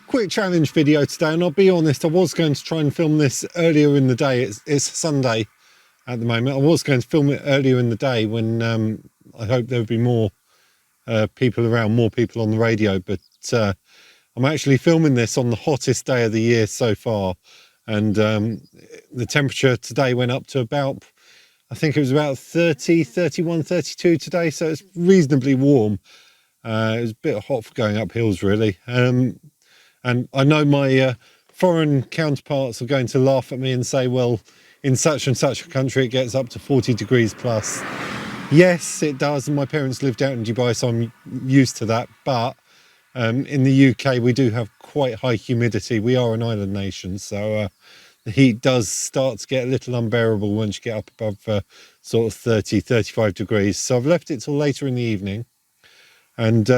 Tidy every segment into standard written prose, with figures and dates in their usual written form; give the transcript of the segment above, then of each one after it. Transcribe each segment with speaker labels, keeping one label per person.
Speaker 1: quick challenge video today, and I'll be honest, I was going to try and film this earlier in the day. It's Sunday at the moment. I was going to film it earlier in the day when I hope there would be more people around, more people on the radio, but I'm actually filming this on the hottest day of the year so far, and the temperature today went up to about, I think it was about 30, 31, 32 today, so it's reasonably warm. It was a bit hot for going up hills, really. And I know my foreign counterparts are going to laugh at me and say, well, in such and such a country, it gets up to 40 degrees plus. Yes, it does. And my parents lived out in Dubai, so I'm used to that. But in the UK, we do have quite high humidity. We are an island nation, so the heat does start to get a little unbearable once you get up above sort of 30, 35 degrees. So I've left it till later in the evening. And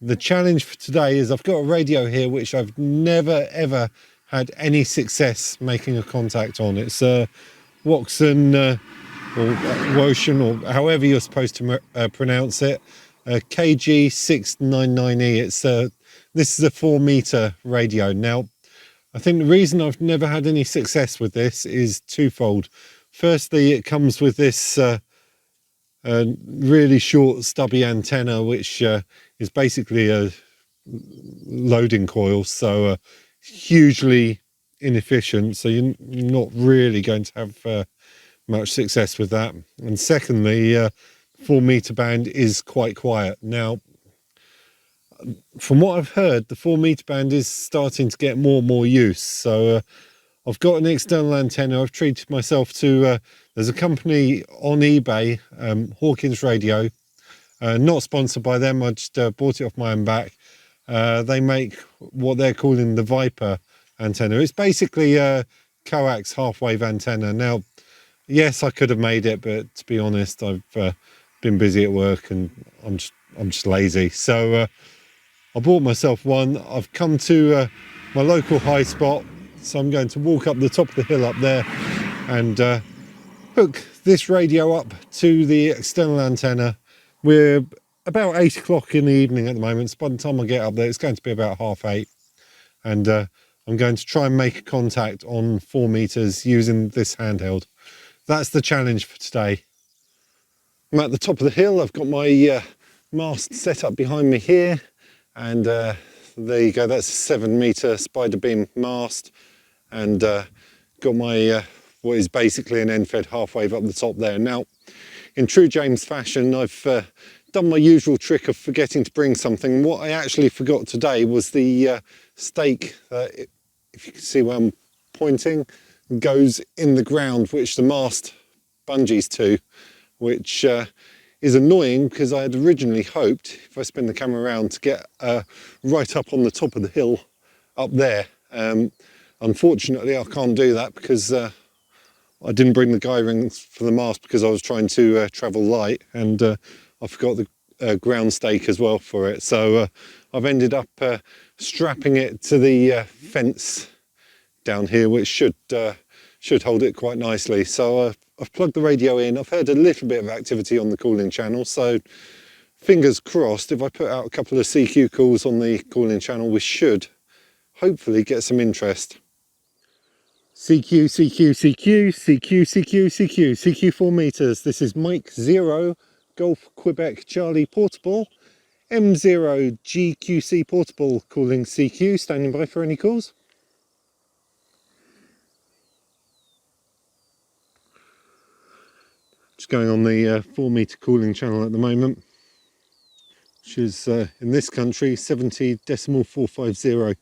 Speaker 1: the challenge for today is I've got a radio here which I've never ever had any success making a contact on. It's a Watson or Wotion, or however you're supposed to pronounce it, KG699E. This is a 4-meter radio. Now, I think the reason I've never had any success with this is twofold. Firstly, it comes with this really short stubby antenna, which is basically a loading coil, so hugely inefficient, so you're not really going to have much success with that. And secondly, 4-meter band is quite quiet. Now, from what I've heard, the 4-meter band is starting to get more and more use, so I've got an external antenna. I've treated myself to there's a company on eBay, Hawkins Radio, not sponsored by them. I just bought it off my own back. They make what they're calling the Viper antenna. It's basically a coax half-wave antenna. Now, yes, I could have made it, but to be honest, I've been busy at work and I'm just lazy. So I bought myself one. I've come to my local high spot, so I'm going to walk up the top of the hill up there and hook this radio up to the external antenna. We're about 8 o'clock in the evening at the moment, so by the time I get up there it's going to be about 8:30, and I'm going to try and make a contact on 4 meters using this handheld. That's the challenge for today. I'm at the top of the hill. I've got my mast set up behind me here, and there you go, that's a 7-meter spider beam mast, and got my what is basically an end-fed half-wave up the top there. Now, in true James fashion, I've done my usual trick of forgetting to bring something. What I actually forgot today was the stake, if you can see where I'm pointing, goes in the ground, which the mast bungees to, which is annoying because I had originally hoped, if I spin the camera around, to get right up on the top of the hill up there. Unfortunately, I can't do that because I didn't bring the guy rings for the mast because I was trying to travel light, and I forgot the ground stake as well for it. So I've ended up strapping it to the fence down here, which should hold it quite nicely. So I've plugged the radio in. I've heard a little bit of activity on the calling channel, so fingers crossed, if I put out a couple of CQ calls on the calling channel, we should hopefully get some interest. CQ, CQ, CQ, CQ, CQ, CQ, CQ 4 meters. This is Mike 0, Golf Quebec Charlie Portable, M0 GQC Portable calling CQ, standing by for any calls. Just going on the 4-meter calling channel at the moment, which is in this country 70.450.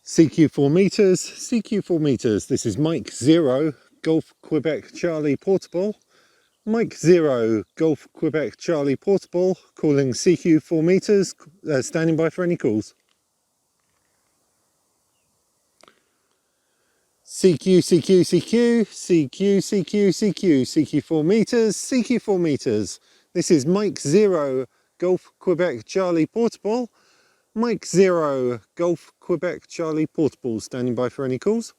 Speaker 1: CQ 4 meters, CQ 4 meters. This is Mike 0, Golf Quebec Charlie Portable. Mike 0, Golf Quebec Charlie Portable, calling CQ 4 meters, standing by for any calls. CQ, CQ, CQ, CQ, CQ, CQ, CQ 4 meters, CQ 4 meters. This is Mike 0, Golf Quebec Charlie Portable. Mike 0, Golf Quebec Charlie Portable, standing by for any calls.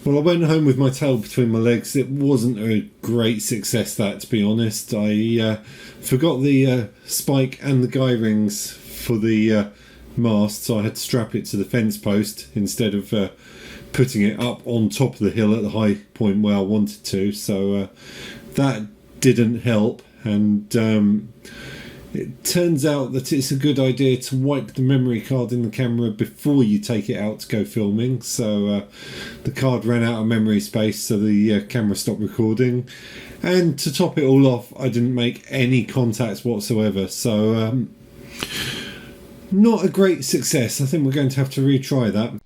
Speaker 1: Well, I went home with my tail between my legs. It wasn't a great success, that, to be honest. I forgot the spike and the guy rings for the mast, so I had to strap it to the fence post instead of putting it up on top of the hill at the high point where I wanted to. So that didn't help, and it turns out that it's a good idea to wipe the memory card in the camera before you take it out to go filming. So the card ran out of memory space, so the camera stopped recording. And to top it all off, I didn't make any contact whatsoever. So not a great success. I think we're going to have to retry that.